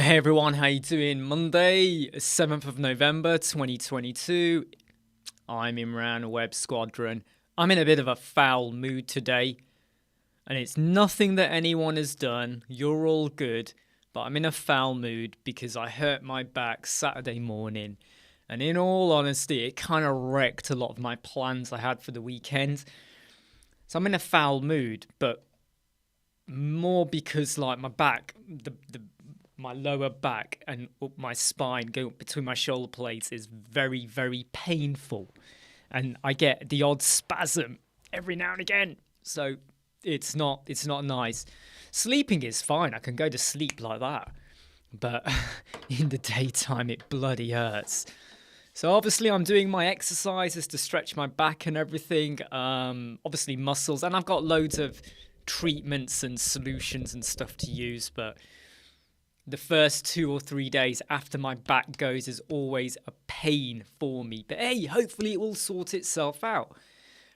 Hey everyone, how you doing? Monday, 7th of November 2022. I'm Imran, Web Squadron. I'm in a bit of a foul mood today, and it's nothing that anyone has done. You're all good, but I'm in a foul mood because I hurt my back Saturday morning, and in all honesty, it kind of wrecked a lot of my plans I had for the weekend. So I'm in a foul mood, but more because like my back, my lower back and up my spine, going between my shoulder blades, is very, very painful, and I get the odd spasm every now and again. So it's not nice. Sleeping is fine. I can go to sleep like that, but in the daytime it bloody hurts. So obviously I'm doing my exercises to stretch my back and everything. Obviously muscles, and I've got loads of treatments and solutions and stuff to use, but the first 2 or 3 days after my back goes is always a pain for me. But hey, hopefully it will sort itself out.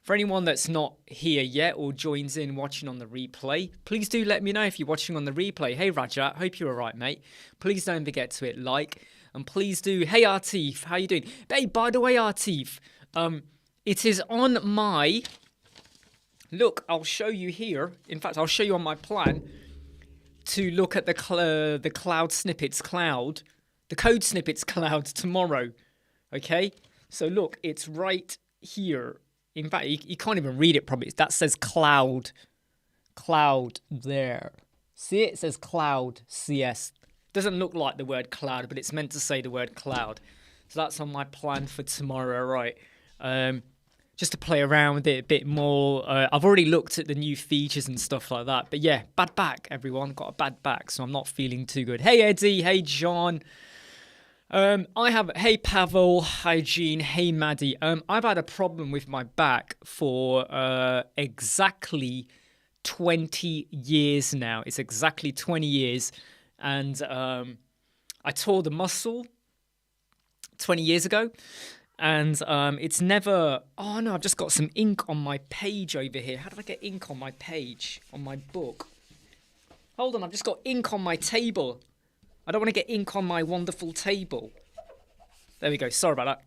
For anyone that's not here yet or joins in watching on the replay, please do let me know if you're watching on the replay. Hey Rajat, hope you're alright, mate. Please don't forget to hit like, and please do. Hey Artif, how you doing? Hey, by the way, Artif, it is on my... Look, I'll show you here. In fact, I'll show you on my plan to look at the cloud snippets cloud, the code snippets cloud tomorrow. Okay, so look, it's right here. In fact, you can't even read it probably. That says cloud there. See it? It says cloud CS. Doesn't look like the word cloud, but it's meant to say the word cloud. So that's on my plan for tomorrow, right? Just to play around with it a bit more. I've already looked at the new features and stuff like that. But yeah, bad back, everyone. Got a bad back, so I'm not feeling too good. Hey, Eddie. Hey, John. Hey, Pavel. Hi, Jean. Hey, Maddie. I've had a problem with my back for exactly 20 years now. It's exactly 20 years. And I tore the muscle 20 years ago. And it's never... Oh, no, I've just got some ink on my page over here. How do I get ink on my page, on my book? Hold on, I've just got ink on my table. I don't want to get ink on my wonderful table. There we go. Sorry about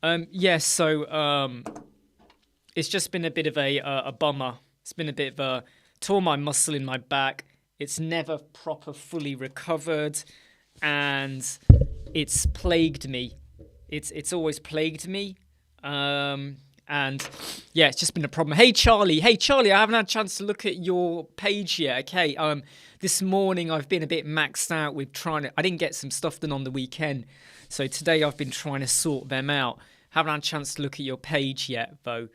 that. Yeah, so it's just been a bit of a bummer. It's been a bit of a... Tore my muscle in my back. It's never proper fully recovered. And it's plagued me. It's always plagued me, and yeah, it's just been a problem. Hey Charlie, I haven't had a chance to look at your page yet. Okay, this morning I've been a bit maxed out with I didn't get some stuff done on the weekend, so today I've been trying to sort them out. Haven't had a chance to look at your page yet though.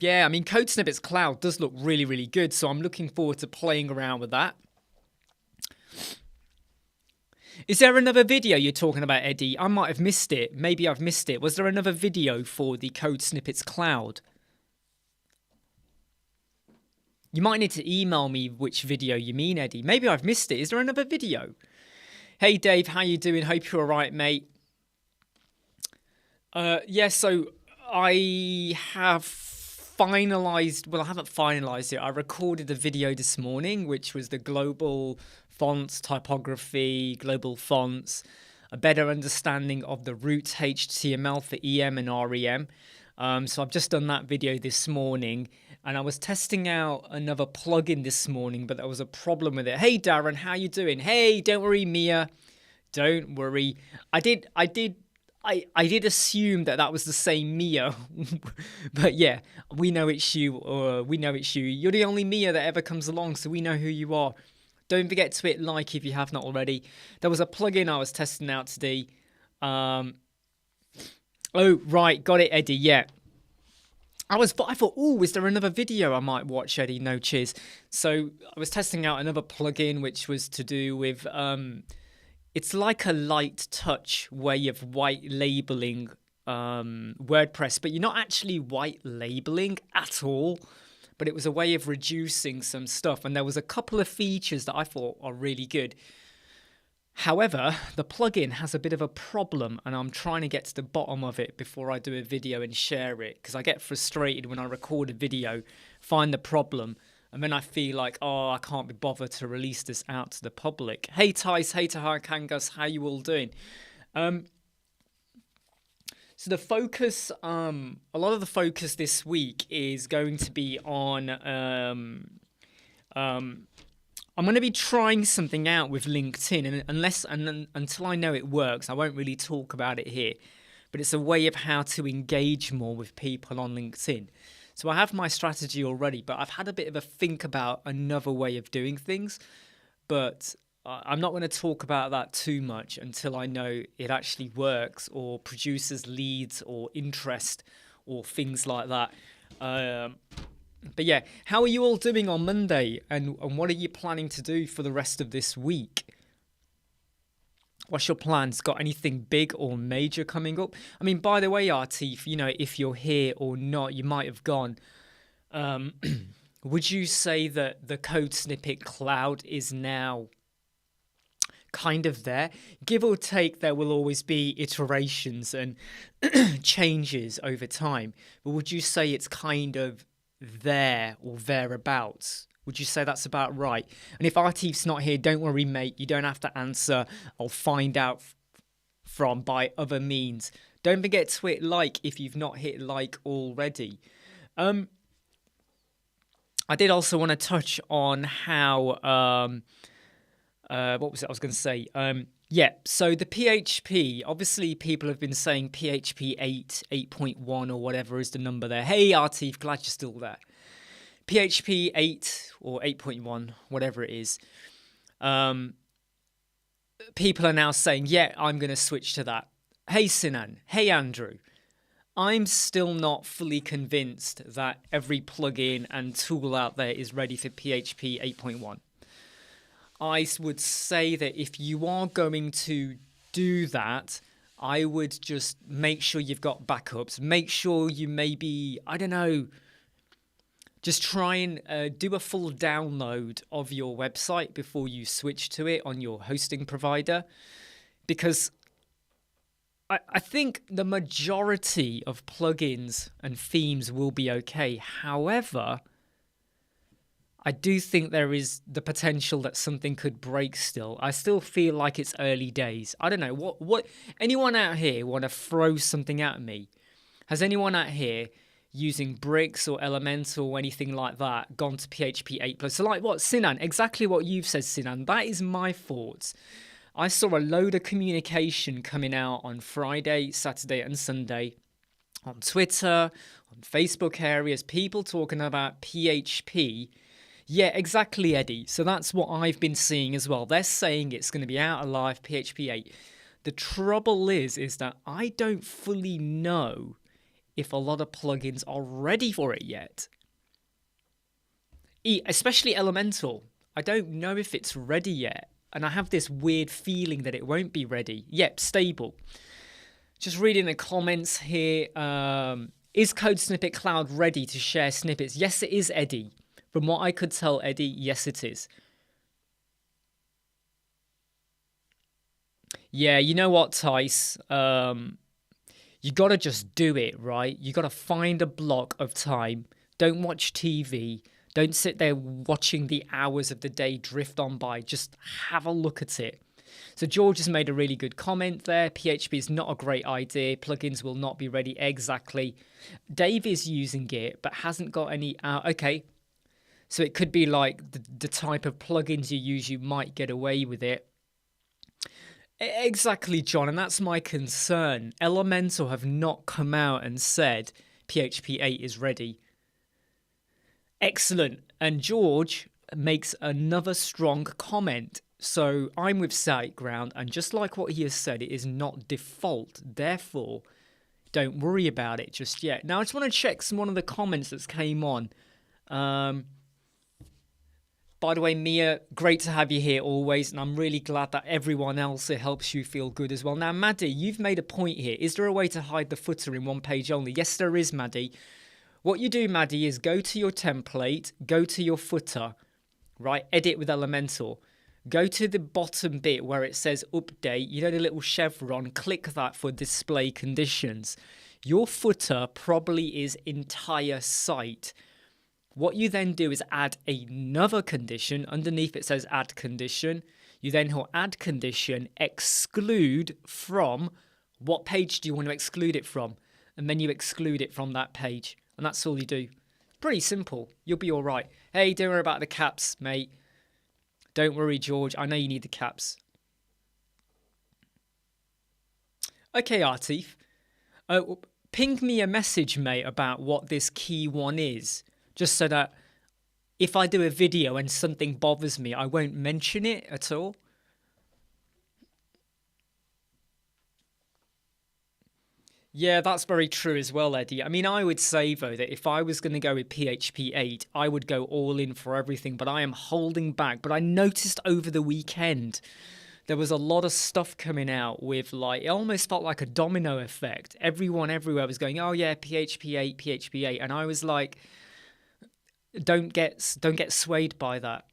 Yeah, I mean, Code Snippets Cloud does look really, really good, so I'm looking forward to playing around with that. Is there another video you're talking about, Eddie? I might have missed it. Maybe I've missed it. Was there another video for the Code Snippets Cloud? You might need to email me which video you mean, Eddie. Maybe I've missed it. Is there another video? Hey, Dave, how you doing? Hope you're all right, mate. Yeah, so I have... finalized, well, I haven't finalized it. I recorded a video this morning, which was the global fonts, typography, global fonts, a better understanding of the root HTML for EM and REM. So I've just done that video this morning, and I was testing out another plugin this morning, but there was a problem with it. Hey, Darren, how you doing? Hey, don't worry, Mia. Don't worry. I did assume that was the same Mia, but yeah, we know it's you. You're the only Mia that ever comes along, so we know who you are. Don't forget to hit like if you have not already. There was a plugin I was testing out today. Oh, right, got it, Eddie. Yeah, I thought, oh, is there another video I might watch, Eddie? No, cheers. So I was testing out another plugin, which was to do with it's like a light touch way of white labeling WordPress, but you're not actually white labeling at all. But it was a way of reducing some stuff, and there was a couple of features that I thought are really good. However, the plugin has a bit of a problem, and I'm trying to get to the bottom of it before I do a video and share it, because I get frustrated when I record a video, find the problem, and then I feel like, oh, I can't be bothered to release this out to the public. Hey Tice, hey Tahakangas, how you all doing? So the focus, a lot of the focus this week is going to be on, I'm going to be trying something out with LinkedIn, and until I know it works, I won't really talk about it here. But it's a way of how to engage more with people on LinkedIn. So I have my strategy already, but I've had a bit of a think about another way of doing things. But I'm not going to talk about that too much until I know it actually works or produces leads or interest or things like that. But yeah, how are you all doing on Monday, and what are you planning to do for the rest of this week? What's your plans? Got anything big or major coming up? I mean, by the way, Artif, you know, if you're here or not, you might have gone. Would you say that the code snippet cloud is now kind of there? Give or take, there will always be iterations and changes over time. But would you say it's kind of there or thereabouts? Would you say that's about right? And if Artif's not here, don't worry, mate. You don't have to answer. I'll find out by other means. Don't forget to hit like if you've not hit like already. I did also want to touch on how what was it I was going to say? Yeah, so the PHP, obviously people have been saying PHP 8, 8.1 or whatever is the number there. Hey, Artif, glad you're still there. PHP 8 or 8.1, whatever it is. People are now saying, yeah, I'm going to switch to that. Hey, Sinan. Hey, Andrew. I'm still not fully convinced that every plugin and tool out there is ready for PHP 8.1. I would say that if you are going to do that, I would just make sure you've got backups. Make sure you maybe, I don't know, just try and do a full download of your website before you switch to it on your hosting provider. Because I think the majority of plugins and themes will be okay. However, I do think there is the potential that something could break still. I still feel like it's early days. I don't know. What anyone out here want to throw something at me? Has anyone out here using Bricks or Elemental or anything like that gone to PHP 8+? So like what, Sinan? Exactly what you've said, Sinan. That is my thoughts. I saw a load of communication coming out on Friday, Saturday and Sunday on Twitter, on Facebook areas, people talking about PHP. Yeah, exactly, Eddie. So that's what I've been seeing as well. They're saying it's going to be out alive, PHP 8. The trouble is that I don't fully know if a lot of plugins are ready for it yet. Especially Elemental. I don't know if it's ready yet. And I have this weird feeling that it won't be ready. Yep, stable. Just reading the comments here. Is Code Snippet Cloud ready to share snippets? Yes, it is, Eddie. From what I could tell, Eddie, yes, it is. Yeah, you know what, Tice? You got to just do it, right? You got to find a block of time. Don't watch TV. Don't sit there watching the hours of the day drift on by. Just have a look at it. So George has made a really good comment there. PHP is not a great idea. Plugins will not be ready. Exactly. Dave is using it, but hasn't got any... okay. So it could be like the type of plugins you use, you might get away with it. Exactly, John, and that's my concern. Elemental have not come out and said PHP 8 is ready. Excellent. And George makes another strong comment. So I'm with SiteGround, and just like what he has said, it is not default. Therefore, don't worry about it just yet. Now, I just want to check one of the comments that came on. By the way, Mia, great to have you here always, and I'm really glad that everyone else helps you feel good as well. Now, Maddie, you've made a point here. Is there a way to hide the footer in one page only? Yes, there is, Maddie. What you do, Maddie, is go to your template, go to your footer, right? Edit with Elemental. Go to the bottom bit where it says update, you know, the little chevron, click that for display conditions. Your footer probably is entire site. What you then do is add another condition. Underneath it says add condition. You then hit add condition, exclude from. What page do you want to exclude it from? And then you exclude it from that page. And that's all you do. Pretty simple. You'll be all right. Hey, don't worry about the caps, mate. Don't worry, George. I know you need the caps. Okay, Artif. Ping me a message, mate, about what this key one is. Just so that if I do a video and something bothers me, I won't mention it at all. Yeah, that's very true as well, Eddie. I mean, I would say, though, that if I was going to go with PHP 8, I would go all in for everything, but I am holding back. But I noticed over the weekend, there was a lot of stuff coming out with, like, it almost felt like a domino effect. Everyone everywhere was going, oh yeah, PHP 8, PHP 8. And I was like, don't get swayed by that.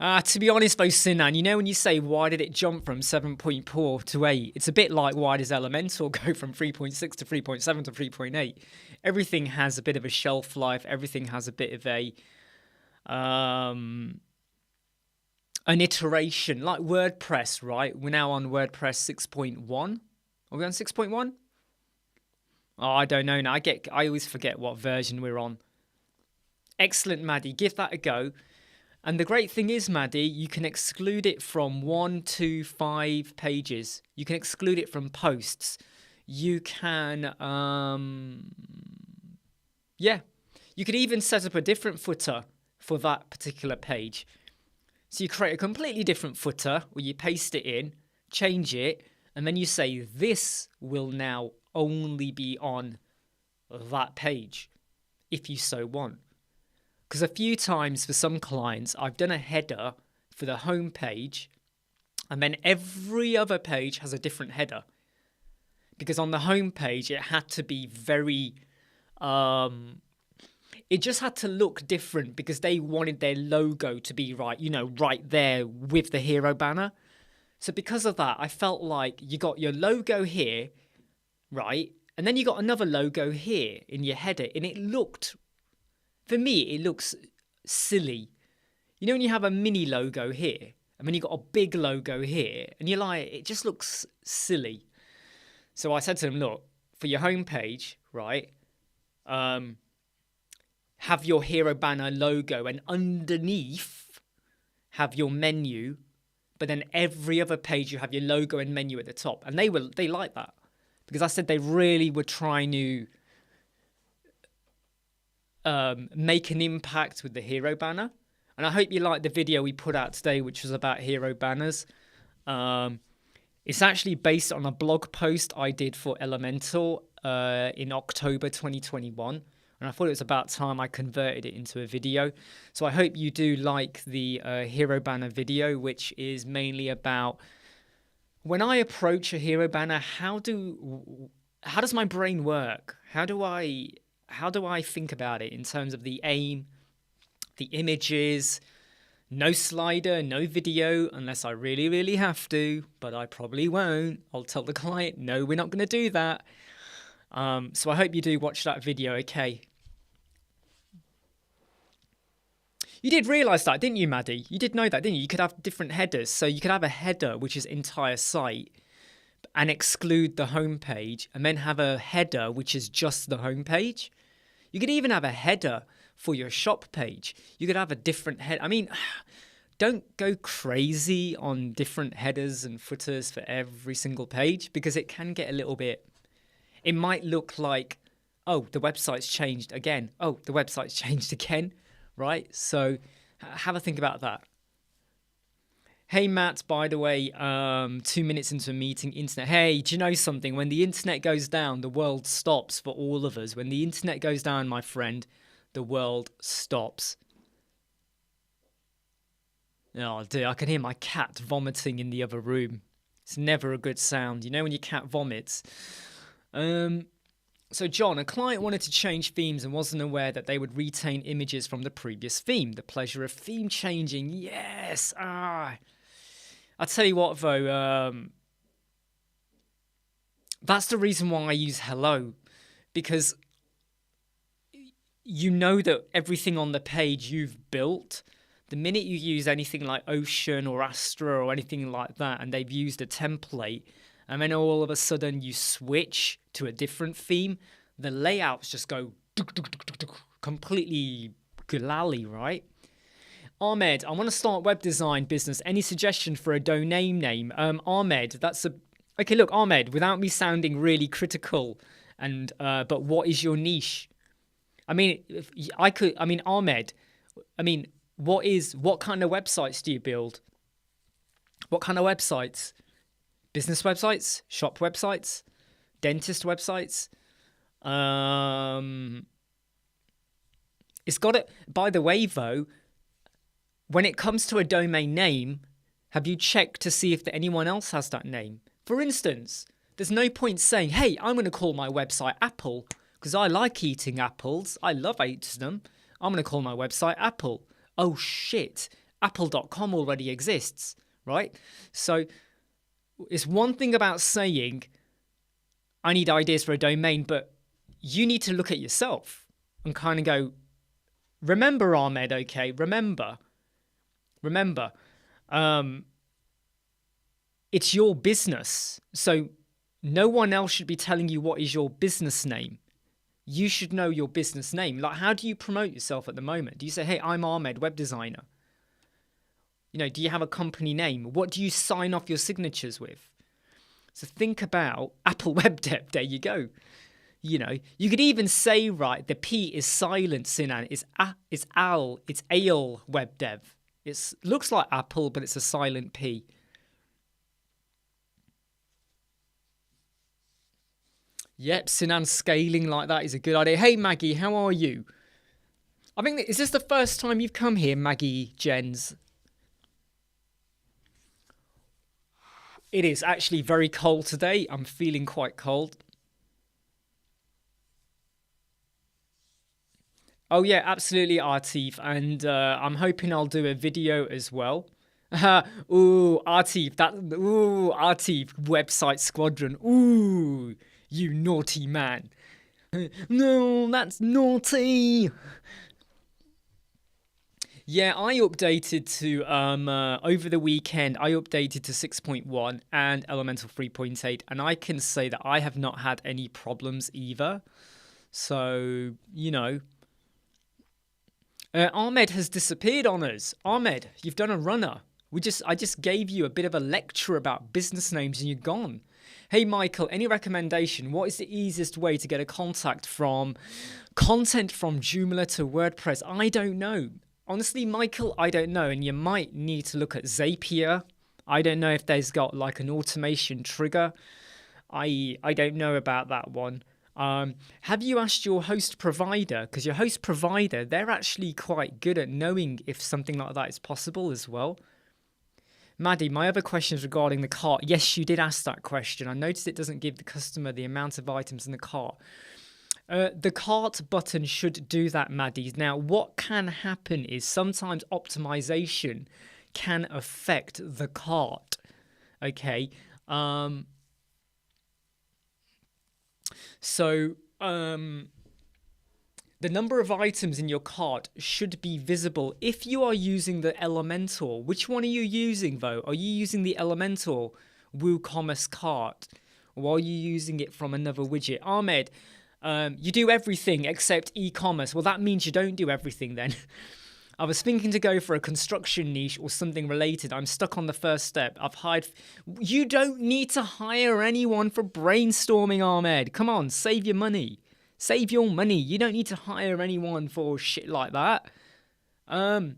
To be honest though, Sinan, you know when you say why did it jump from 7.4 to 8, it's a bit like why does Elemental go from 3.6 to 3.7 to 3.8? Everything has a bit of a shelf life. Everything has a bit of a an iteration, like WordPress, right? We're now on WordPress 6.1. Are we on 6.1? Oh, I don't know now. I always forget what version we're on. Excellent, Maddie. Give that a go. And the great thing is, Maddie, you can exclude it from 1 to 5 pages. You can exclude it from posts. You can, yeah. You could even set up a different footer for that particular page. So you create a completely different footer where you paste it in, change it, and then you say this will now only be on that page if you so want. Because a few times for some clients, I've done a header for the home page, and then every other page has a different header. Because on the home page, it had to be very, it just had to look different because they wanted their logo to be right, you know, right there with the hero banner. So because of that, I felt like you got your logo here, right? And then you got another logo here in your header, and it looked, for me, it looks silly. You know when you have a mini logo here, and then you got a big logo here, and you're like, it just looks silly. So I said to them, look, for your homepage, right, have your hero banner logo, and underneath have your menu, but then every other page you have your logo and menu at the top. And they like that because I said they really were trying to make an impact with the hero banner. And I hope you liked the video we put out today, which was about hero banners. It's actually based on a blog post I did for Elemental in October 2021. And I thought it was about time I converted it into a video. So I hope you do like the hero banner video, which is mainly about when I approach a hero banner, how does my brain work? How do I think about it in terms of the aim, the images, no slider, no video, unless I really, really have to, but I probably won't. I'll tell the client, no, we're not going to do that. So I hope you do watch that video, okay? You did realise that, didn't you, Maddie? You did know that, didn't you? You could have different headers. So you could have a header, which is entire site, and exclude the homepage, and then have a header, which is just the homepage. You could even have a header for your shop page. You could have a different head. I mean, don't go crazy on different headers and footers for every single page, because it can get a little bit... It might look like, oh, the website's changed again. Oh, the website's changed again, right? So have a think about that. Hey, Matt, by the way, 2 minutes into a meeting, internet. Hey, do you know something? When the internet goes down, the world stops for all of us. When the internet goes down, my friend, the world stops. Oh, dear, I can hear my cat vomiting in the other room. It's never a good sound. You know when your cat vomits? So, John, a client wanted to change themes and wasn't aware that they would retain images from the previous theme. The pleasure of theme changing. Yes. I'll tell you what, though. That's the reason why I use hello. Because you know that everything on the page you've built, the minute you use anything like Ocean or Astra or anything like that, and they've used a template, and then all of a sudden you switch to a different theme, the layouts just go completely gulali, right? Ahmed, I want to start web design business. Any suggestion for a domain name? Ahmed, that's a... Okay, look, Ahmed, without me sounding really critical, and but what is your niche? I mean, Ahmed, what kind of websites do you build? What kind of websites? Business websites, shop websites, dentist websites. It's got it. By the way, though, when it comes to a domain name, have you checked to see if anyone else has that name? For instance, there's no point saying, "Hey, I'm going to call my website Apple because I like eating apples. I love eating them. I'm going to call my website Apple." Oh shit! Apple.com already exists, right? So it's one thing about saying, I need ideas for a domain, but you need to look at yourself and kind of go, remember, Ahmed, okay, remember, it's your business. So no one else should be telling you what is your business name. You should know your business name. Like, how do you promote yourself at the moment? Do you say, "Hey, I'm Ahmed, web designer"? You know, do you have a company name? What do you sign off your signatures with? So think about Apple Web Dev. There you go. You know, you could even say, right, the P is silent, Sinan. It's Ale Web Dev. It looks like Apple, but it's a silent P. Yep, Sinan, scaling like that is a good idea. Hey, Maggie, how are you? I think, is this the first time you've come here, Maggie Jens? It is actually very cold today. I'm feeling quite cold. Oh yeah, absolutely, Artif, and I'm hoping I'll do a video as well. Ooh, Artif, Artif, website Squadron. Ooh, you naughty man. No, that's naughty. Yeah, I updated to over the weekend. I updated to 6.1 and Elemental 3.8, and I can say that I have not had any problems either. So, you know, Ahmed has disappeared on us. Ahmed, you've done a runner. I just gave you a bit of a lecture about business names and you're gone. Hey Michael, any recommendation? What is the easiest way to get a content from Joomla to WordPress? I don't know. Honestly, Michael, I don't know. And you might need to look at Zapier. I don't know if there's got like an automation trigger. I don't know about that one. Have you asked your host provider? Because your host provider, they're actually quite good at knowing if something like that is possible as well. Maddie, my other question is regarding the cart. Yes, you did ask that question. I noticed it doesn't give the customer the amount of items in the cart. The cart button should do that, Maddie. Now, what can happen is sometimes optimization can affect the cart. Okay. So the number of items in your cart should be visible if you are using the Elementor. Which one are you using, though? Are you using the Elementor WooCommerce cart, or are you using it from another widget? Ahmed, you do everything except e-commerce. Well, that means you don't do everything then. I was thinking to go for a construction niche or something related. I'm stuck on the first step. I've hired... You don't need to hire anyone for brainstorming, Ahmed. Come on, save your money. Save your money. You don't need to hire anyone for shit like that. I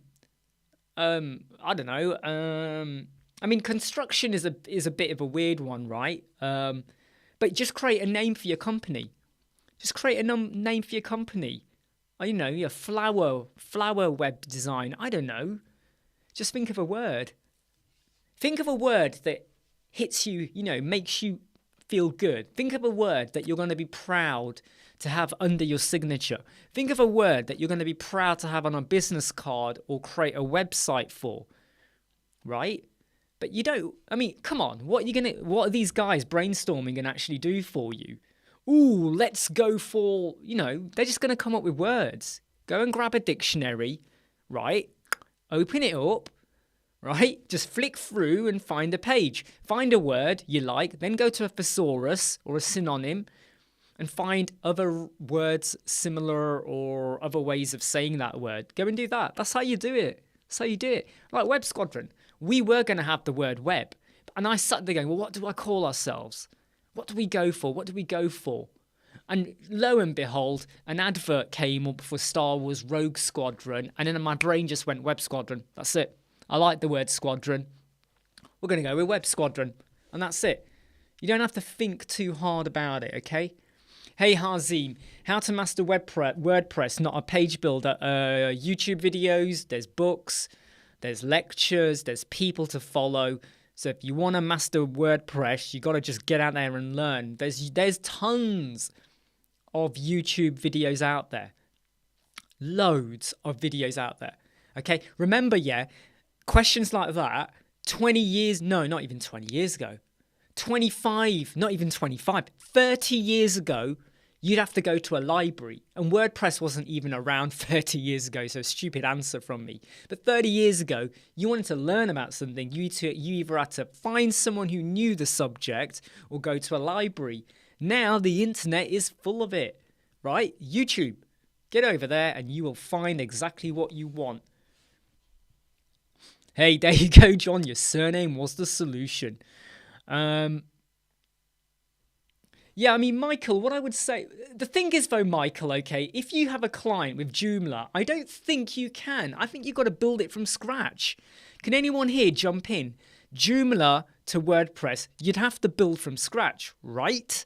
don't know. I mean, construction is a bit of a weird one, right? But just create a name for your company. Just create a name for your company. You know, your flower web design. I don't know. Just think of a word. Think of a word that hits you, you know, makes you feel good. Think of a word that you're going to be proud to have under your signature. Think of a word that you're going to be proud to have on a business card or create a website for, right? But you don't, I mean, come on, what are these guys brainstorming and actually do for you? Ooh, let's go for, they're just going to come up with words. Go and grab a dictionary, right? Open it up, right? Just flick through and find a page. Find a word you like, then go to a thesaurus or a synonym and find other words similar or other ways of saying that word. Go and do that. That's how you do it. That's how you do it. Like Web Squadron. We were going to have the word web. And I sat there going, well, what do I call ourselves? What do we go for? What do we go for? And lo and behold, an advert came up for Star Wars Rogue Squadron. And then my brain just went Web Squadron. That's it. I like the word squadron. We're going to go with Web Squadron. And that's it. You don't have to think too hard about it, okay? Hey Hazim, how to master WordPress, not a page builder. YouTube videos, there's books, there's lectures, there's people to follow. So if you want to master WordPress, you got to just get out there and learn. There's tons of YouTube videos out there. Loads of videos out there. Okay, remember, questions like that, 20 years, no, not even 20 years ago. 25, not even 25, 30 years ago, you'd have to go to a library. And WordPress wasn't even around 30 years ago, so stupid answer from me. But 30 years ago, you wanted to learn about something, you either had to find someone who knew the subject or go to a library. Now the internet is full of it, right? YouTube. Get over there and you will find exactly what you want. Hey, there you go, John. Your surname was the solution. Yeah, I mean, Michael, what I would say, the thing is though, Michael, okay, if you have a client with Joomla, I don't think you can. I think you've got to build it from scratch. Can anyone here jump in? Joomla to WordPress, you'd have to build from scratch, right?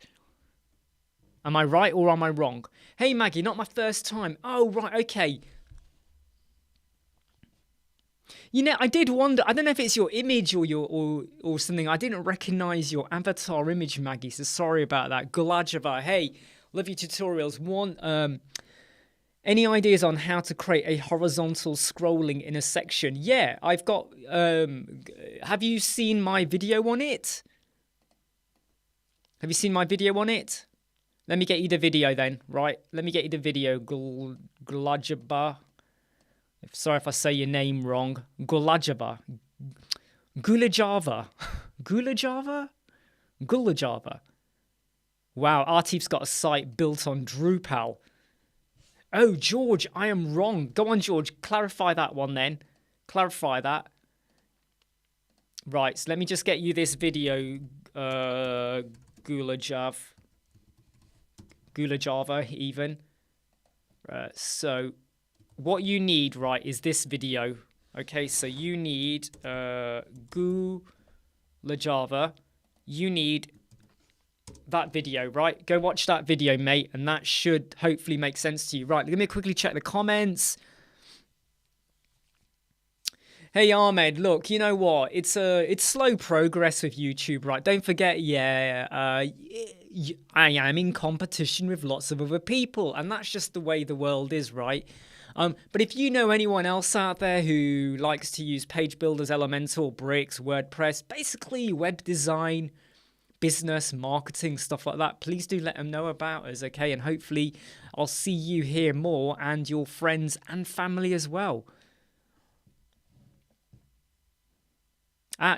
Am I right or am I wrong? Hey, Maggie, not my first time. Oh, right, okay. I did wonder, I don't know if it's your image or something. I didn't recognize your avatar image, Maggie, so sorry about that. Gulajava, hey, love your tutorials. Any ideas on how to create a horizontal scrolling in a section? Yeah, I've got, have you seen my video on it? Have you seen my video on it? Let me get you the video then, right? Let me get you the video, Gulajava. Sorry if I say your name wrong. Gulajava. Gulajava. Gulajava? Gulajava. Wow, Artif's got a site built on Drupal. Oh, George, I am wrong. Go on, George. Clarify that one then. Clarify that. Right, so let me just get you this video. Gulajava even. So what you need, right, is this video. Okay, so you need Gulajava. You need that video, right? Go watch that video, mate, and that should hopefully make sense to you. Right, let me quickly check the comments. Hey Ahmed, look, you know what? It's slow progress with YouTube, right? Don't forget, I am in competition with lots of other people, and that's just the way the world is, right? But if you know anyone else out there who likes to use page builders, Elementor, Bricks, WordPress, basically web design, business, marketing, stuff like that, please do let them know about us, okay? And hopefully I'll see you here more and your friends and family as well.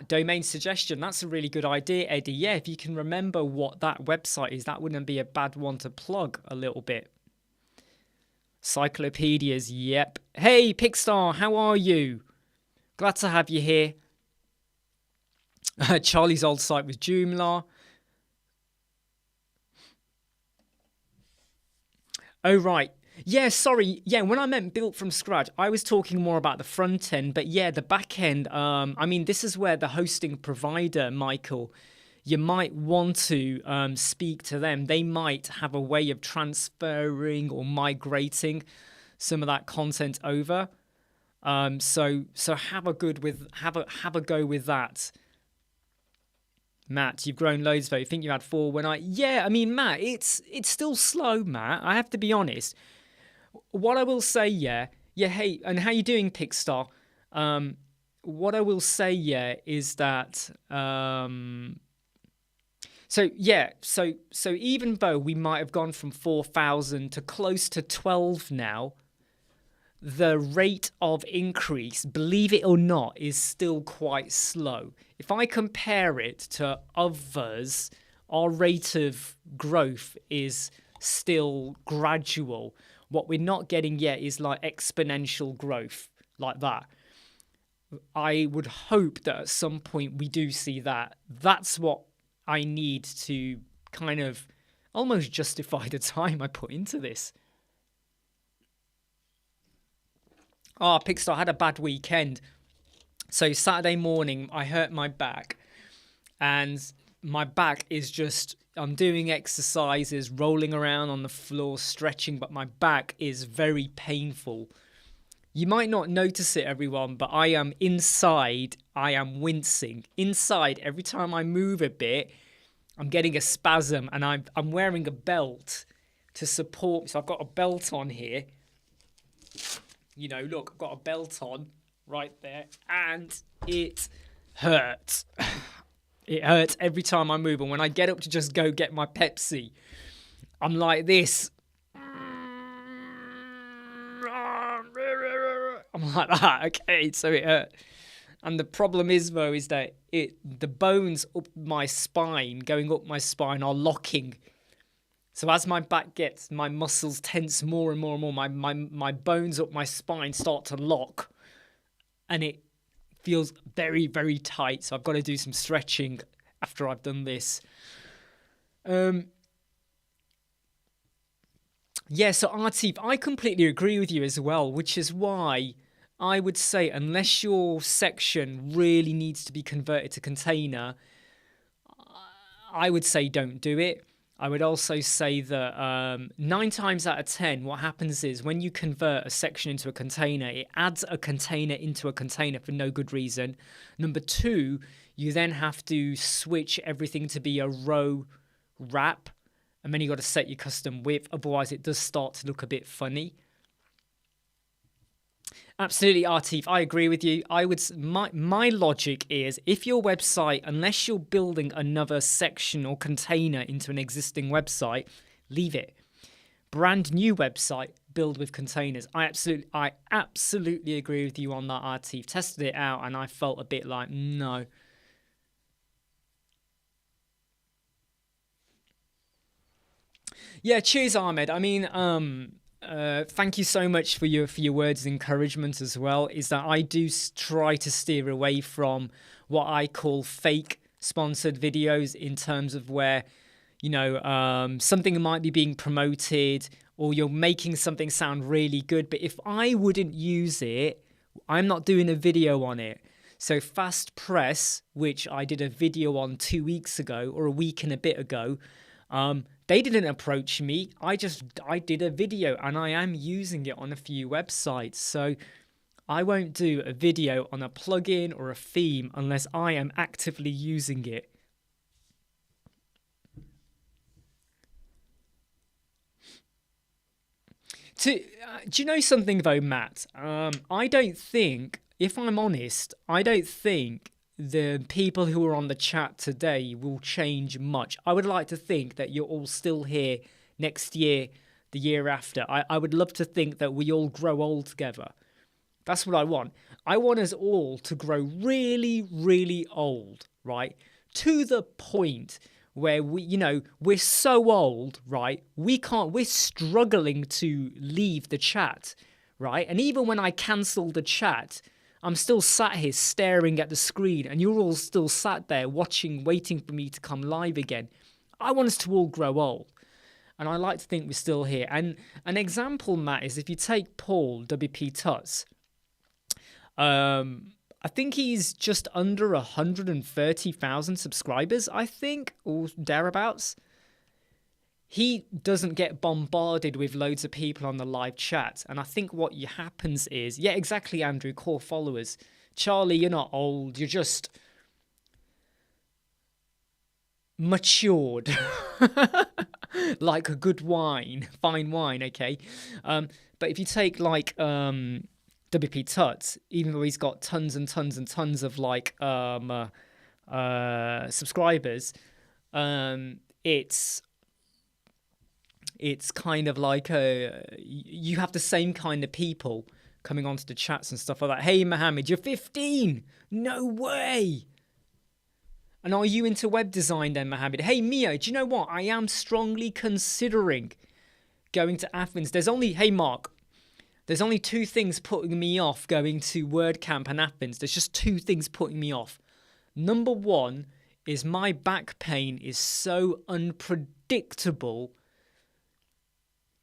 Domain suggestion. That's a really good idea, Eddie. Yeah, if you can remember what that website is, that wouldn't be a bad one to plug a little bit. Cyclopedias, yep. Hey, Pickstar, how are you? Glad to have you here. Charlie's old site with Joomla. Oh, right. Yeah, sorry. Yeah, when I meant built from scratch, I was talking more about the front end. But yeah, the back end, I mean, this is where the hosting provider, Michael, you might want to speak to them. They might have a way of transferring or migrating some of that content over. So have a go with that. Matt, you've grown loads though. You think you had 4 when yeah, I mean, Matt, it's still slow, Matt. I have to be honest. What I will say, hey, and how you doing, Pixstar? What I will say, is that so even though we might have gone from 4,000 to close to 12 now, the rate of increase, believe it or not, is still quite slow. If I compare it to others, our rate of growth is still gradual. What we're not getting yet is like exponential growth like that. I would hope that at some point we do see that. That's what I need to kind of almost justify the time I put into this. Pixar, I had a bad weekend. So Saturday morning, I hurt my back. And my back is just, I'm doing exercises, rolling around on the floor, stretching, but my back is very painful. You might not notice it, everyone, but I am wincing. Inside, every time I move a bit, I'm getting a spasm, and I'm wearing a belt to support. So I've got a belt on here. You know, look, I've got a belt on right there, and it hurts. It hurts every time I move, and when I get up to just go get my Pepsi, I'm like this. I'm like that, okay, so it hurt. And the problem is, though, is that the bones up my spine, going up my spine, are locking. So as my back gets, my muscles tense more and more and more, my bones up my spine start to lock. And it feels very, very tight. So I've got to do some stretching after I've done this. Yeah, so Artif, I completely agree with you as well, which is why I would say unless your section really needs to be converted to container, I would say don't do it. I would also say that 9 times out of 10, what happens is when you convert a section into a container, it adds a container into a container for no good reason. Number 2, you then have to switch everything to be a row wrap, and then you got to set your custom width. Otherwise, it does start to look a bit funny. Absolutely, Artif, I agree with you. My logic is if your website, unless you're building another section or container into an existing website, leave it. Brand new website, build with containers. I absolutely agree with you on that, Artif. Tested it out and I felt a bit like, no. Yeah, cheers, Ahmed. I mean, thank you so much for your words of encouragement as well. Is that I do try to steer away from what I call fake sponsored videos in terms of where, you know, something might be being promoted or you're making something sound really good, but if I wouldn't use it, I'm not doing a video on it. So Fast Press, which I did a video on 2 weeks ago or a week and a bit ago, they didn't approach me. I did a video and I am using it on a few websites. So I won't do a video on a plugin or a theme unless I am actively using it. Do you know something though, Matt? I don't think, if I'm honest, I don't think the people who are on the chat today will change much. I would like to think that you're all still here next year, the year after. I would love to think that we all grow old together. That's what I want. I want us all to grow really, really old, right? To the point where we're so old, right? We're struggling to leave the chat, right? And even when I cancel the chat, I'm still sat here staring at the screen and you're all still sat there watching, waiting for me to come live again. I want us to all grow old. And I like to think we're still here. And an example, Matt, is if you take Paul WP Tuts, I think he's just under 130,000 subscribers, I think, or thereabouts. He doesn't get bombarded with loads of people on the live chat. And I think what happens is, yeah, exactly, Andrew, core followers. Charlie, you're not old. You're just... matured like a good wine, fine wine, okay? But if you take like WP Tuts, even though he's got tons and tons and tons of like subscribers, it's kind of like you have the same kind of people coming onto the chats and stuff like that. Hey Mohammed, you're 15. No way. And are you into web design then, Mohammed? Hey Mia, do you know what? I am strongly considering going to Athens. Hey Mark, there's only two things putting me off going to WordCamp and Athens. There's just two things putting me off. Number one is my back pain is so unpredictable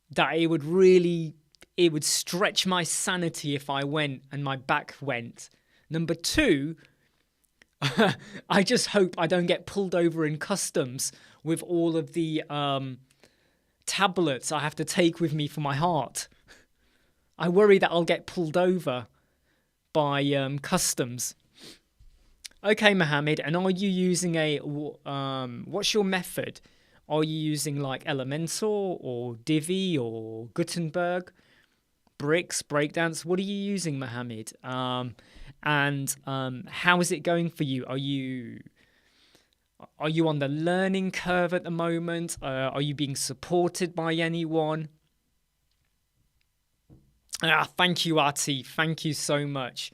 that it would stretch my sanity if I went and my back went. Number two, I just hope I don't get pulled over in customs with all of the tablets I have to take with me for my heart. I worry that I'll get pulled over by customs. Okay, Mohammed, and are you using what's your method? Are you using like Elementor or Divi or Gutenberg, Bricks, Breakdance? What are you using, Mohammed? And how is it going for you? Are you on the learning curve at the moment? Are you being supported by anyone? Thank you, Arti. Thank you so much.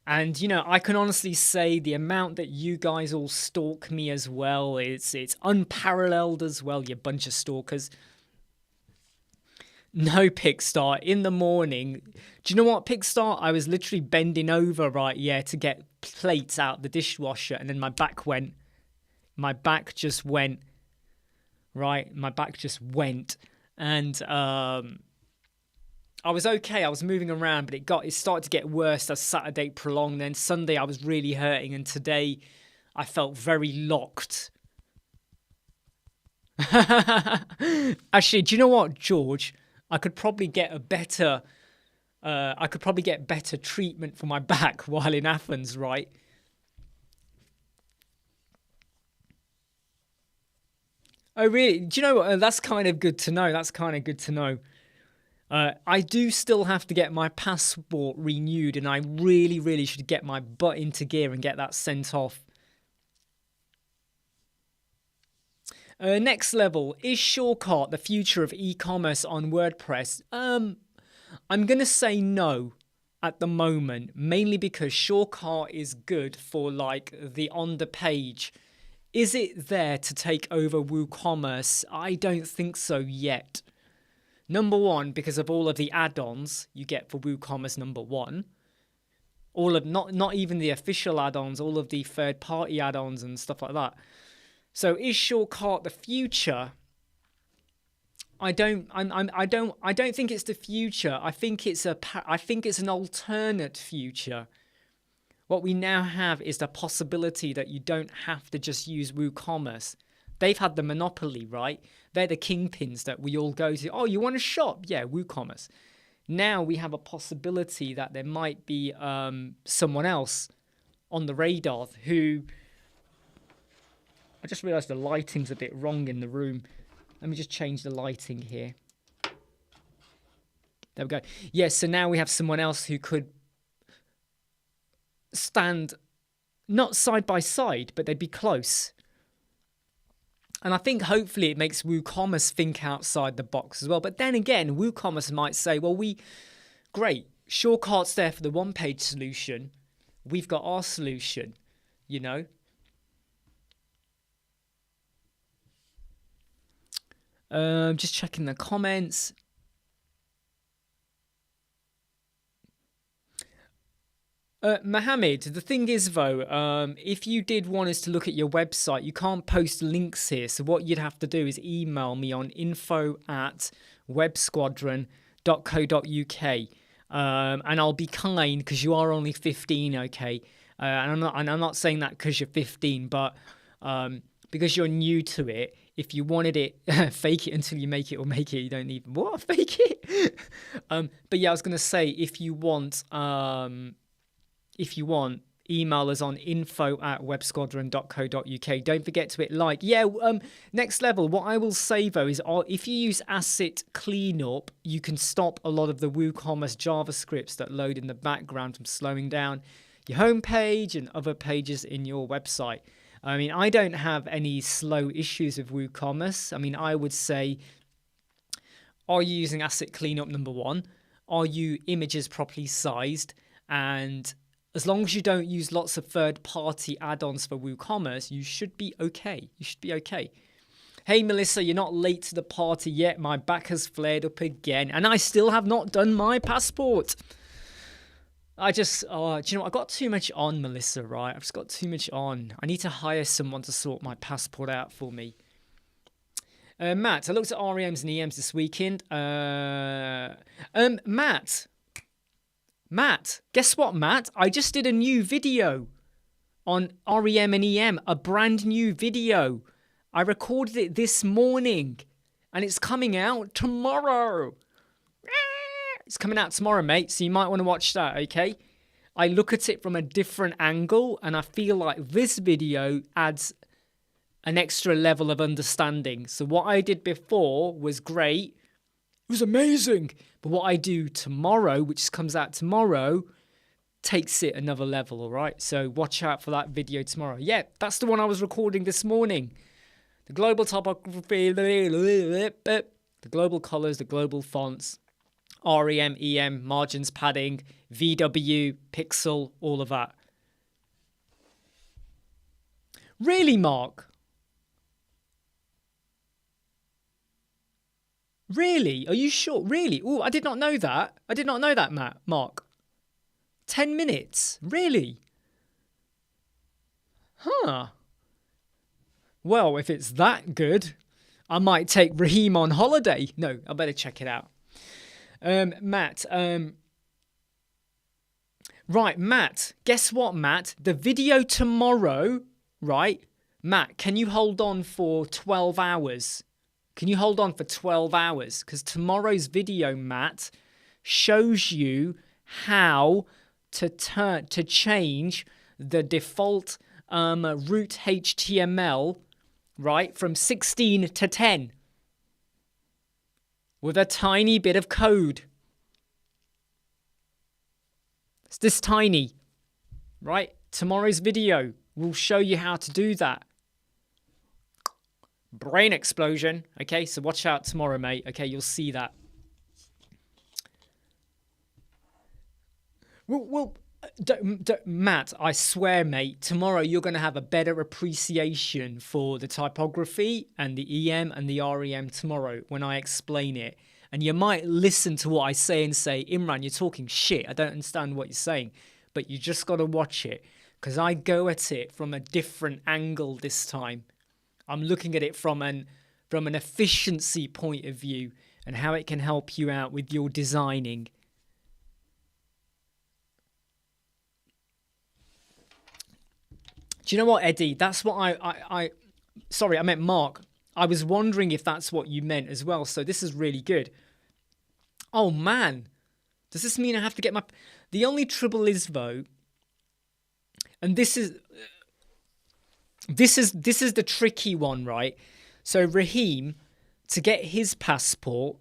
And I can honestly say the amount that you guys all stalk me as well, it's unparalleled as well, you bunch of stalkers. No, Pickstar, in the morning. Do you know what, Pickstar? I was literally bending over to get plates out the dishwasher, and then my back just went, and I was okay. I was moving around, but it started to get worse as Saturday prolonged. Then Sunday, I was really hurting, and today, I felt very locked. Actually, do you know what, George? I could probably get better treatment for my back while in Athens, right? Oh, really? Do you know what? That's kind of good to know. I do still have to get my passport renewed, and I really, really should get my butt into gear and get that sent off. Next level, is Shortcut the future of e-commerce on WordPress? I'm going to say no at the moment, mainly because Shortcut is good for like the on the page. Is it there to take over WooCommerce? I don't think so yet. Number one, because of all of the add-ons you get for WooCommerce, number one. All of not even the official add-ons, all of the third-party add-ons and stuff like that. So is Shortcut the future? I don't think it's the future. I think it's an alternate future. What we now have is the possibility that you don't have to just use WooCommerce. They've had the monopoly, right? They're the kingpins that we all go to. Oh, you want to shop? Yeah, WooCommerce. Now we have a possibility that there might be someone else on the radar who... I just realised the lighting's a bit wrong in the room. Let me just change the lighting here. There we go. Yeah, so now we have someone else who could stand not side by side, but they'd be close. And I think hopefully it makes WooCommerce think outside the box as well. But then again, WooCommerce might say, well, great, Shortcut's there for the one-page solution. We've got our solution, Just checking the comments. Mohammed, the thing is though, if you did want us to look at your website, you can't post links here. So what you'd have to do is email me on info@websquadron.co.uk. And I'll be kind because you are only 15, okay? And I'm not saying that because you're 15, but because you're new to it. If you wanted it, fake it until you make it, or make it. You don't even fake it. But yeah, I was gonna say if you want, email us on info@websquadron.co.uk. Don't forget to hit like. Yeah, next level. What I will say though is if you use asset cleanup, you can stop a lot of the WooCommerce JavaScripts that load in the background from slowing down your homepage and other pages in your website. I mean, I don't have any slow issues with WooCommerce. I mean, I would say, are you using asset cleanup, number one? Are you images properly sized? And as long as you don't use lots of third-party add-ons for WooCommerce, you should be okay. You should be okay. Hey, Melissa, you're not late to the party yet. My back has flared up again, and I still have not done my passport. I just, do you know what? I've got too much on, Melissa, right? I've just got too much on. I need to hire someone to sort my passport out for me. Matt, I looked at REMs and EMs this weekend. Matt, guess what, Matt? I just did a new video on REM and EM, a brand new video. I recorded it this morning, and it's coming out tomorrow. It's coming out tomorrow, mate, so you might want to watch that, okay? I look at it from a different angle, and I feel like this video adds an extra level of understanding. So what I did before was great. It was amazing. But what I do tomorrow, which comes out tomorrow, takes it another level, all right? So watch out for that video tomorrow. Yeah, that's the one I was recording this morning. The global typography, the global colors, the global fonts, REM, EM, margins, padding, VW, pixel, all of that. Really, Mark? Really? Are you sure? Really? Oh, I did not know that. I did not know that, Mark. 10 minutes? Really? Huh. Well, if it's that good, I might take Raheem on holiday. No, I better check it out. Matt. Right, Matt. Guess what, Matt? The video tomorrow, right? Matt, can you hold on for 12 hours? Can you hold on for 12 hours? Because tomorrow's video, Matt, shows you how to change the default root HTML, right, from 16 to 10 with a tiny bit of code. It's this tiny, right? Tomorrow's video will show you how to do that. Brain explosion. Okay, so watch out tomorrow, mate. Okay, you'll see that. Well, Matt, I swear, mate, tomorrow you're going to have a better appreciation for the typography and the EM and the REM tomorrow when I explain it. And you might listen to what I say and say, Imran, you're talking shit. I don't understand what you're saying. But you just got to watch it because I go at it from a different angle this time. I'm looking at it from an efficiency point of view and how it can help you out with your designing. Do you know what, Eddie? That's what sorry, I meant Mark. I was wondering if that's what you meant as well. So this is really good. Oh man, does this mean I have to get my... The only trouble is though, and this is the tricky one, right? So Raheem, to get his passport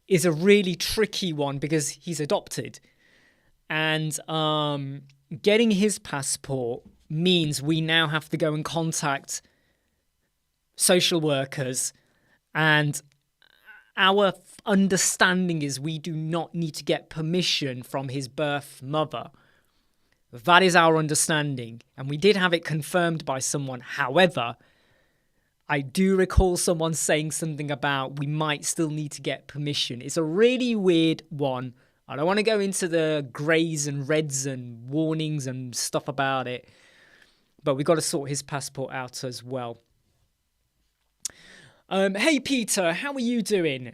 is a really tricky one because he's adopted. And getting his passport means we now have to go and contact social workers, and our understanding is we do not need to get permission from his birth mother. That is our understanding, and we did have it confirmed by someone. However, I do recall someone saying something about we might still need to get permission. It's a really weird one. I don't want to go into the greys and reds and warnings and stuff about it, but we've got to sort his passport out as well. Hey, Peter, how are you doing?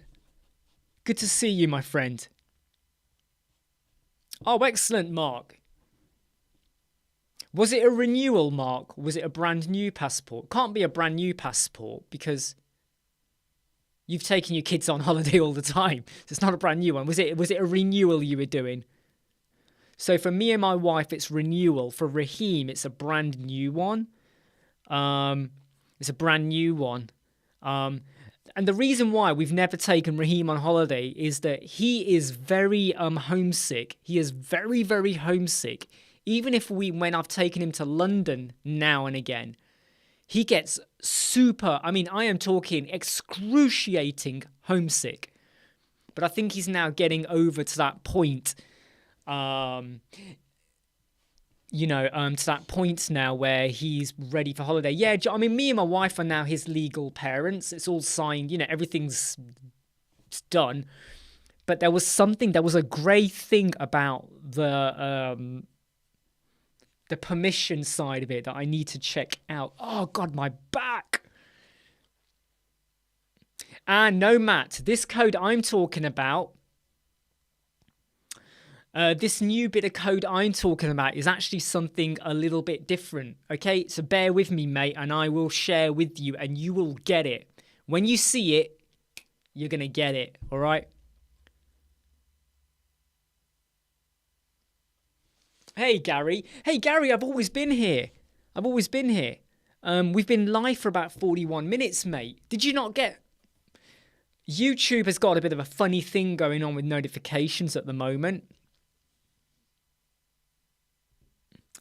Good to see you, my friend. Oh, excellent, Mark. Was it a renewal, Mark? Was it a brand new passport? Can't be a brand new passport because you've taken your kids on holiday all the time. So it's not a brand new one. Was it a renewal you were doing? So for me and my wife, it's renewal. For Raheem, it's a brand new one. It's a brand new one. And the reason why we've never taken Raheem on holiday is that he is very homesick. He is very, very homesick. Even if when I've taken him to London now and again, he gets super, I mean, I am talking excruciating homesick. But I think he's now getting over to that point, to that point now where he's ready for holiday. Yeah, I mean, me and my wife are now his legal parents. It's all signed, everything's done. But there was a grey thing about the permission side of it that I need to check out. Oh, God, my back. And no, Matt, this code I'm talking about, this new bit of code I'm talking about is actually something a little bit different. Okay, so bear with me, mate, and I will share with you and you will get it. When you see it, you're going to get it, all right? Hey, Gary. Hey, Gary, I've always been here. We've been live for about 41 minutes, mate. Did you not get... YouTube has got a bit of a funny thing going on with notifications at the moment.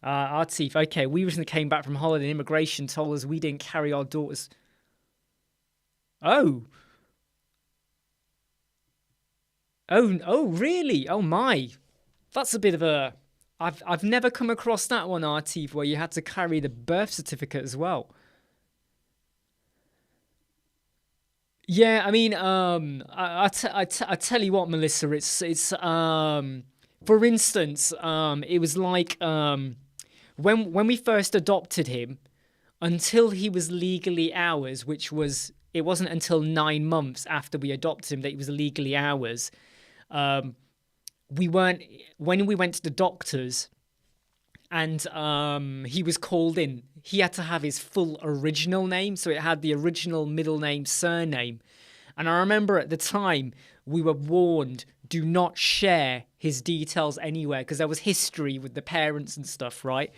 Artif, okay, we recently came back from holiday and immigration told us we didn't carry our daughters. Oh, really? Oh my. That's a bit of a... I've never come across that one, Artif, where you had to carry the birth certificate as well. Yeah, I mean, I tell you what, Melissa, it's for instance, it was like when we first adopted him, until he was legally ours, it wasn't until 9 months after we adopted him that he was legally ours. When we went to the doctors and he was called in, he had to have his full original name. So it had the original middle name, surname. And I remember at the time we were warned, do not share his details anywhere because there was history with the parents and stuff, right?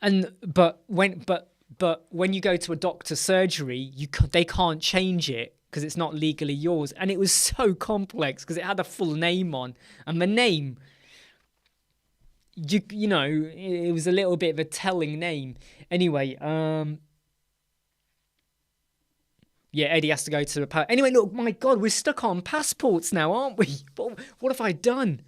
But when you go to a doctor's surgery, they can't change it because it's not legally yours. And it was so complex because it had a full name on, and the name, it was a little bit of a telling name. Anyway, yeah, Eddie has to go to the... Anyway, look, my God, we're stuck on passports now, aren't we? What have I done?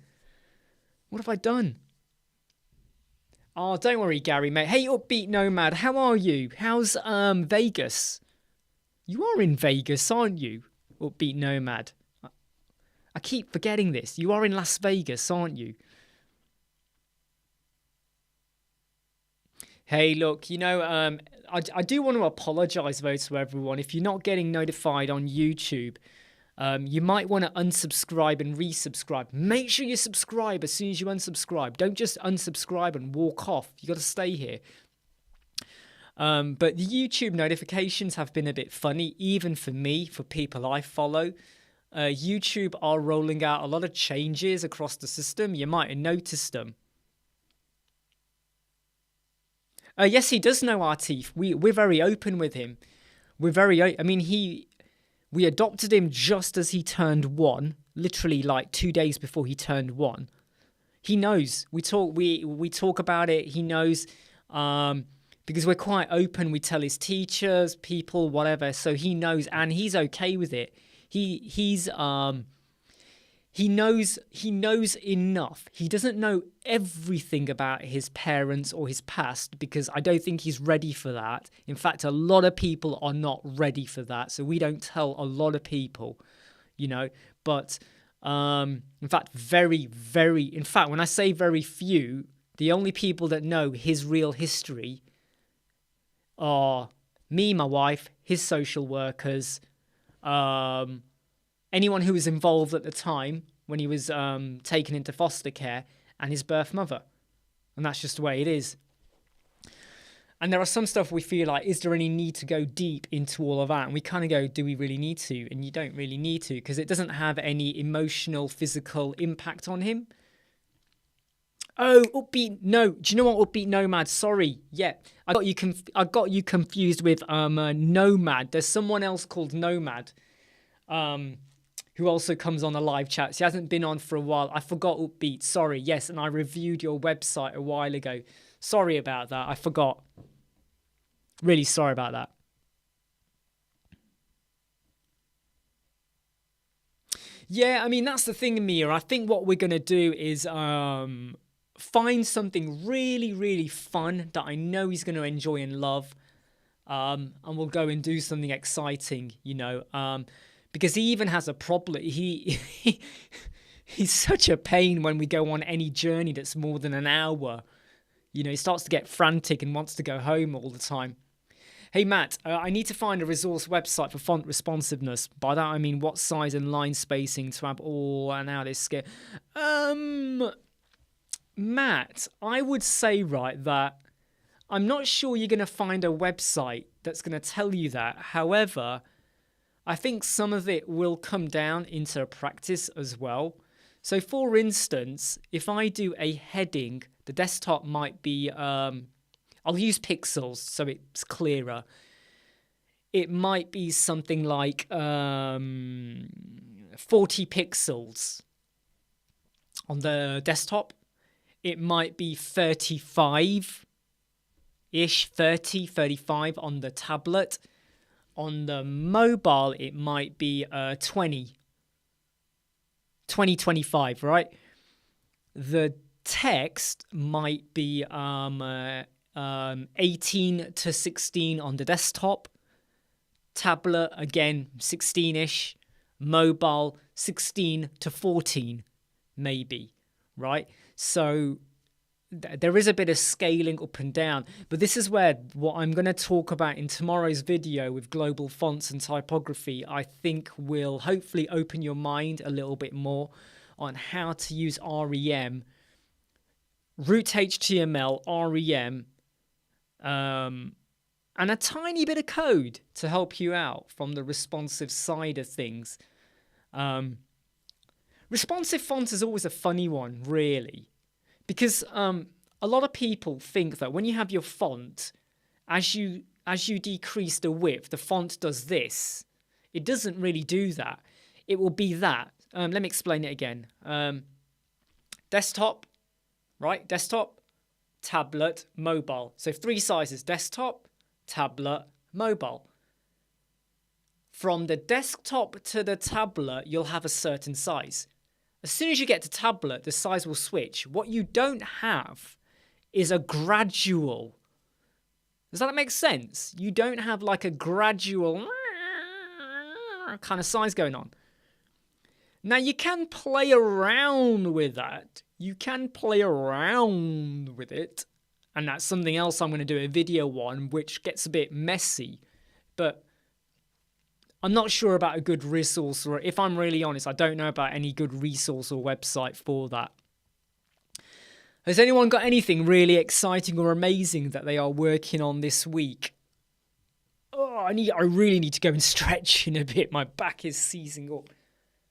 Oh, don't worry, Gary, mate. Hey, Upbeat Nomad, how are you? How's Vegas? You are in Vegas, aren't you, Upbeat Nomad? I keep forgetting this. You are in Las Vegas, aren't you? Hey, look, I do want to apologise, though, to everyone. If you're not getting notified on YouTube, you might want to unsubscribe and resubscribe. Make sure you subscribe as soon as you unsubscribe. Don't just unsubscribe and walk off. You got to stay here. But the YouTube notifications have been a bit funny, even for me, for people I follow. YouTube are rolling out a lot of changes across the system. You might have noticed them. Yes, he does know Artif. We're very open with him. We adopted him just as he turned 1, literally like 2 days before he turned 1. He knows. We talk about it. He knows, because we're quite open. We tell his teachers, people, whatever. So he knows, and he's okay with it. He knows enough. He doesn't know everything about his parents or his past because I don't think he's ready for that. In fact, a lot of people are not ready for that. So we don't tell a lot of people, but in fact, when I say very few, the only people that know his real history are me, my wife, his social workers, anyone who was involved at the time when he was taken into foster care, and his birth mother. And that's just the way it is. And there are some stuff we feel like, is there any need to go deep into all of that? And we kind of go, do we really need to? And you don't really need to, because it doesn't have any emotional, physical impact on him. Oh, Upbeat. No, do you know what? Upbeat Nomad. Sorry. Yeah, I got you confused with Nomad. There's someone else called Nomad, who also comes on the live chat. She hasn't been on for a while. I forgot Upbeat. Sorry. Yes, and I reviewed your website a while ago. Sorry about that. I forgot. Really sorry about that. Yeah, I mean, that's the thing, Mia. I think what we're going to do is find something really, really fun that I know he's going to enjoy and love. And we'll go and do something exciting, because he even has a problem. He's such a pain when we go on any journey that's more than an hour. He starts to get frantic and wants to go home all the time. Hey, Matt, I need to find a resource website for font responsiveness. By that, I mean what size and line spacing to have. Oh, and how this scale. Matt, I would say, right, that I'm not sure you're going to find a website that's going to tell you that. However, I think some of it will come down into practice as well. So, for instance, if I do a heading, the desktop might be... I'll use pixels so it's clearer. It might be something like 40 pixels on the desktop. It might be 35-ish, 30, 35 on the tablet. On the mobile, it might be 20, 25, right? The text might be 18 to 16 on the desktop. Tablet, again, 16-ish. Mobile, 16 to 14, maybe, right? So there is a bit of scaling up and down. But this is where what I'm going to talk about in tomorrow's video with global fonts and typography, I think will hopefully open your mind a little bit more on how to use REM, root HTML, REM, and a tiny bit of code to help you out from the responsive side of things. Responsive fonts is always a funny one, really, because a lot of people think that when you have your font, as you decrease the width, the font does this. It doesn't really do that. It will be that. Let me explain it again. Desktop, right? Desktop, tablet, mobile. So 3 sizes: desktop, tablet, mobile. From the desktop to the tablet, you'll have a certain size. As soon as you get to tablet, the size will switch. What you don't have is a gradual. Does that make sense? You don't have like a gradual kind of size going on. Now, you can play around with that. You can play around with it. And that's something else I'm going to do a video on, which gets a bit messy. But I'm not sure about a good resource, or if I'm really honest, I don't know about any good resource or website for that. Has anyone got anything really exciting or amazing that they are working on this week? Oh, I really need to go and stretch in a bit. My back is seizing up.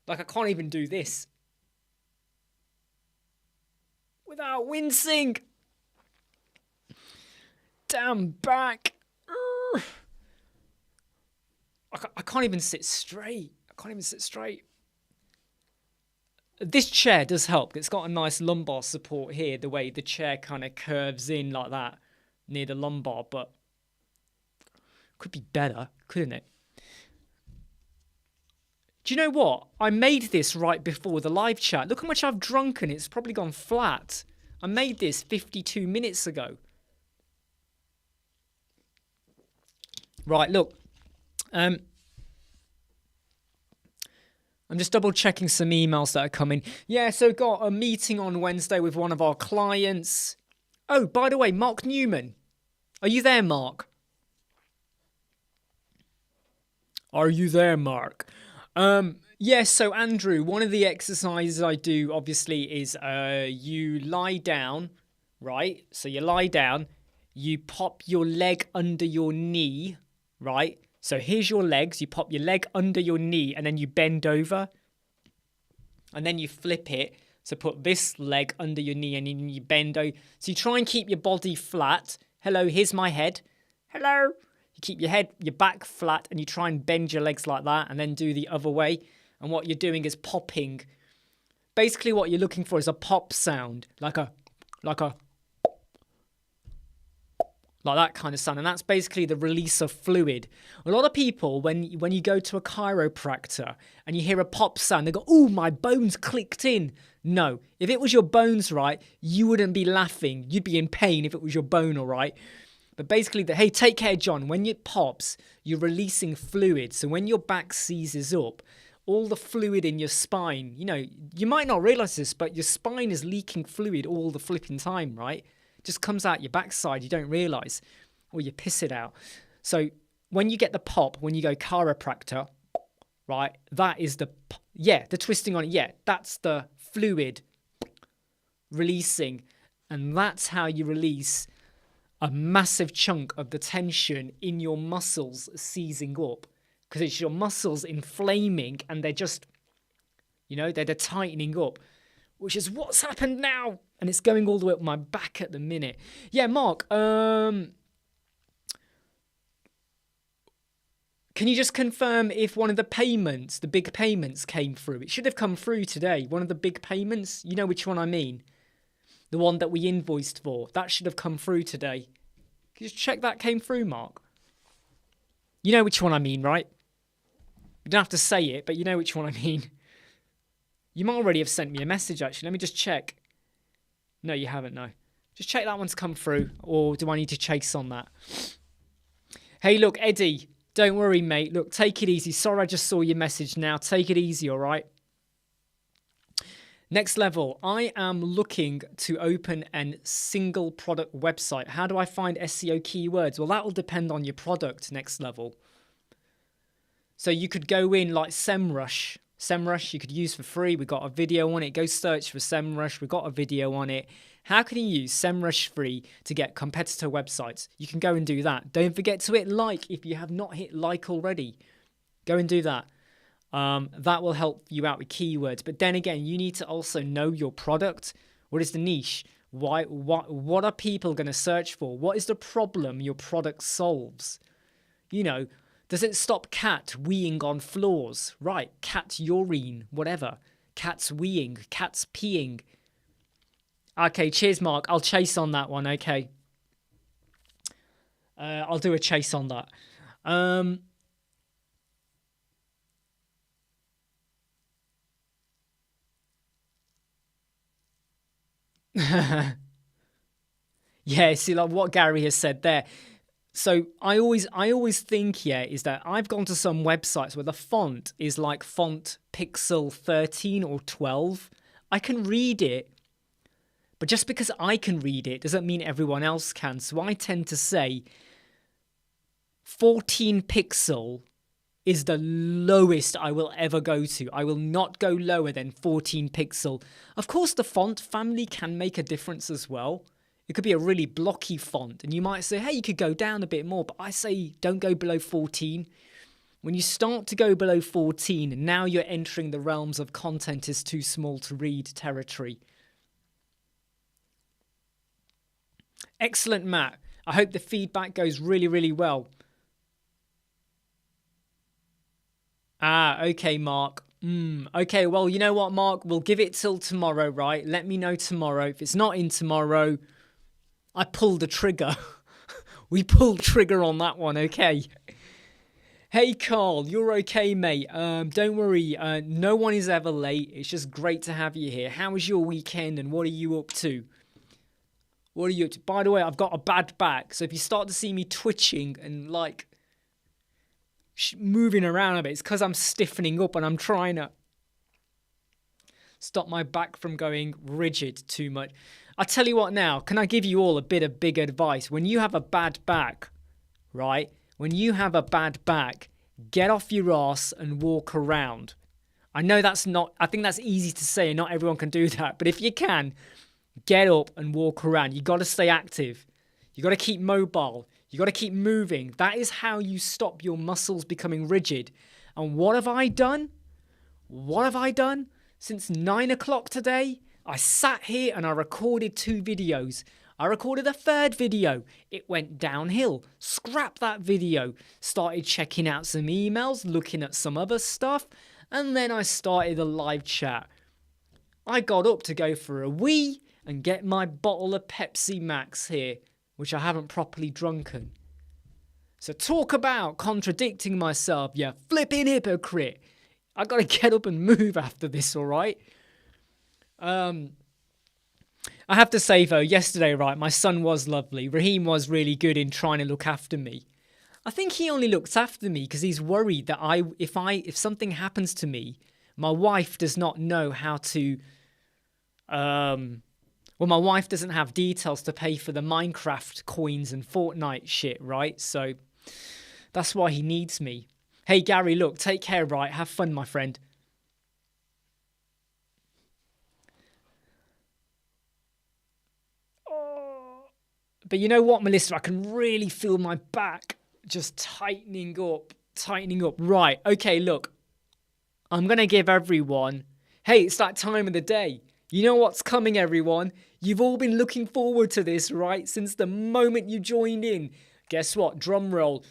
Like, I can't even do this without wincing. Damn back. I can't even sit straight. This chair does help. It's got a nice lumbar support here, the way the chair kind of curves in like that near the lumbar, but could be better, couldn't it? Do you know what? I made this right before the live chat. Look how much I've drunk and it's probably gone flat. I made this 52 minutes ago. Right, look. I'm just double checking some emails that are coming. Yeah, so got a meeting on Wednesday with one of our clients. Oh, by the way, Mark Newman. Are you there, Mark? Are you there, Mark? Yes, so Andrew, one of the exercises I do obviously is you lie down, right? So you lie down, you pop your leg under your knee, right? So here's your legs, you pop your leg under your knee and then you bend over and then you flip it So put this leg under your knee and then you bend over. So you try and keep your body flat. Hello, here's my head. Hello. You keep your back flat and you try and bend your legs like that and then do the other way. And what you're doing is popping. Basically what you're looking for is a pop sound. Like that kind of sound. And that's basically the release of fluid. A lot of people, when you go to a chiropractor and you hear a pop sound, they go, "Oh, my bones clicked in." No, if it was your bones, right, you wouldn't be laughing. You'd be in pain if it was your bone, all right? But basically, hey, take care, John. When it pops, you're releasing fluid. So when your back seizes up, all the fluid in your spine, you might not realize this, but your spine is leaking fluid all the flipping time, right? It just comes out your backside. You don't realize, or you piss it out. So when you get the pop, when you go chiropractor, right, that is the twisting on it. Yeah, that's the fluid releasing. And that's how you release a massive chunk of the tension in your muscles seizing up. Because it's your muscles inflaming and they're just, they're tightening up. Which is what's happened now. And it's going all the way up my back at the minute. Yeah, Mark, can you just confirm if one of the payments, the big payments came through? It should have come through today. One of the big payments, you know which one I mean. The one that we invoiced for. That should have come through today. Can you just check that came through, Mark? You know which one I mean, right? You don't have to say it, but you know which one I mean. You might already have sent me a message, actually. Let me just check. No, you haven't, no. Just check that one's come through, or do I need to chase on that? Hey, look, Eddie, don't worry, mate. Look, take it easy. Sorry, I just saw your message now. Take it easy, all right? Next level, I am looking to open a single product website. How do I find SEO keywords? Well, that will depend on your product, next level. So you could go in like SEMrush. SEMrush you could use for free. We got a video on it. Go search for SEMrush. We got a video on it. How can you use SEMrush free to get competitor websites? You can go and do that. Don't forget to hit like if you have not hit like already. Go and do that. That will help you out with keywords. But then again, you need to also know your product. What is the niche? What are people going to search for? What is the problem your product solves? Does it stop cat weeing on floors? Right, cat urine, whatever. Cats weeing, cats peeing. Okay, cheers, Mark. I'll chase on that one, okay. I'll do a chase on that. Yeah, see, like what Gary has said there. So I always think, is that I've gone to some websites where the font is like font pixel 13 or 12. I can read it, but just because I can read it doesn't mean everyone else can. So I tend to say 14 pixel is the lowest I will ever go to. I will not go lower than 14 pixel. Of course, the font family can make a difference as well. It could be a really blocky font, and you might say, hey, you could go down a bit more, but I say don't go below 14. When you start to go below 14, now you're entering the realms of content is too small to read territory. Excellent, Matt. I hope the feedback goes really, really well. Okay, Mark. Okay, well, you know what, Mark? We'll give it till tomorrow, right? Let me know tomorrow. If it's not in tomorrow, I pulled the trigger. We pulled trigger on that one, okay? Hey, Carl, you're okay, mate. Don't worry. No one is ever late. It's just great to have you here. How was your weekend and what are you up to? What are you up to? By the way, I've got a bad back. So if you start to see me twitching and like moving around a bit, it's because I'm stiffening up and I'm trying to stop my back from going rigid too much. I'll tell you what now, can I give you all a bit of big advice? When you have a bad back, right? When you have a bad back, get off your ass and walk around. I know I think that's easy to say and not everyone can do that. But if you can, get up and walk around. You got to stay active. You got to keep mobile. You got to keep moving. That is how you stop your muscles becoming rigid. And what have I done? What have I done since 9 o'clock today? I sat here and I recorded 2 videos. I recorded a 3rd video. It went downhill. Scrapped that video. Started checking out some emails, looking at some other stuff, and then I started a live chat. I got up to go for a wee and get my bottle of Pepsi Max here, which I haven't properly drunken. So talk about contradicting myself, you flipping hypocrite. I gotta get up and move after this, alright? I have to say though, yesterday, right, my son was lovely. Raheem was really good in trying to look after me. I think he only looks after me because he's worried that if something happens to me, my wife does not know how to, my wife doesn't have details to pay for the Minecraft coins and Fortnite shit, right? So that's why he needs me. Hey, Gary, look, take care, right? Have fun, my friend. But you know what, Melissa? I can really feel my back just tightening up. Right, okay, look. I'm going to give everyone... Hey, it's that time of the day. You know what's coming, everyone? You've all been looking forward to this, right? Since the moment you joined in. Guess what? Drum roll.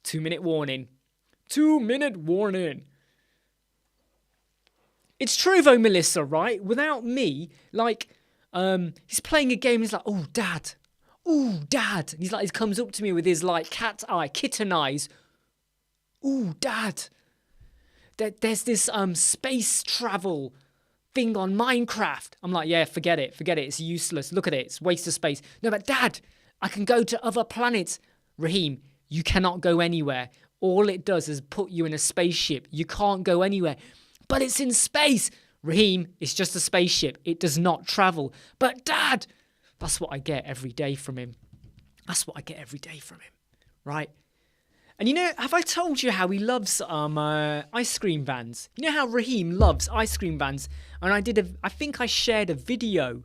2-minute warning. 2-minute warning. It's true though, Melissa, right? Without me, like... he's playing a game and he's like, oh, Dad. Ooh, Dad. And he comes up to me with his like kitten eyes. Ooh, Dad. There's this space travel thing on Minecraft. I'm like, yeah, forget it. It's useless. Look at it. It's a waste of space. No, but Dad, I can go to other planets. Raheem, you cannot go anywhere. All it does is put you in a spaceship. You can't go anywhere. But it's in space. Raheem, it's just a spaceship. It does not travel. But Dad, that's what I get every day from him. Right? And you know, have I told you how he loves ice cream vans? You know how Raheem loves ice cream vans? And I think I shared a video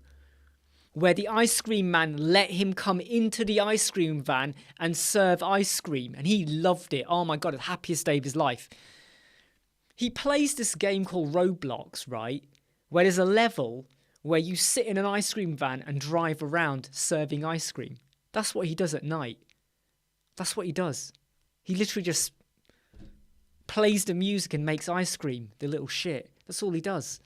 where the ice cream man let him come into the ice cream van and serve ice cream. And he loved it. Oh my God, the happiest day of his life. He plays this game called Roblox, right? Where there's a level where you sit in an ice cream van and drive around serving ice cream. That's what he does at night. That's what he does. He literally just plays the music and makes ice cream, the little shit. That's all he does.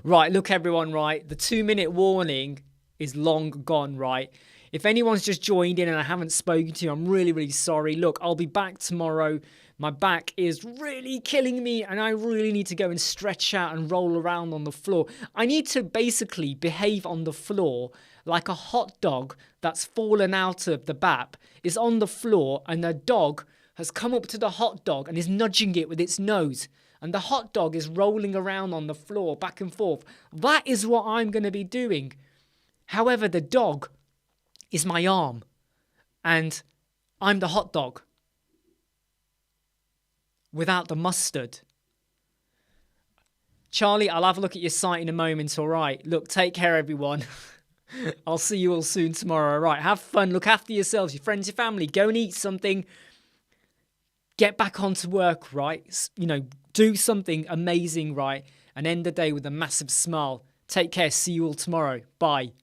Right, look everyone, right? The 2-minute warning is long gone, right? If anyone's just joined in and I haven't spoken to you, I'm really, really sorry. Look, I'll be back tomorrow. My back is really killing me and I really need to go and stretch out and roll around on the floor. I need to basically behave on the floor like a hot dog that's fallen out of the BAP is on the floor and the dog has come up to the hot dog and is nudging it with its nose. And the hot dog is rolling around on the floor back and forth. That is what I'm going to be doing. However, the dog is my arm and I'm the hot dog without the mustard. Charlie, I'll have a look at your site in a moment, all right? Look, take care, everyone. I'll see you all soon tomorrow, all right? Have fun, look after yourselves, your friends, your family. Go and eat something. Get back onto work, right? You know, do something amazing, right? And end the day with a massive smile. Take care, see you all tomorrow. Bye.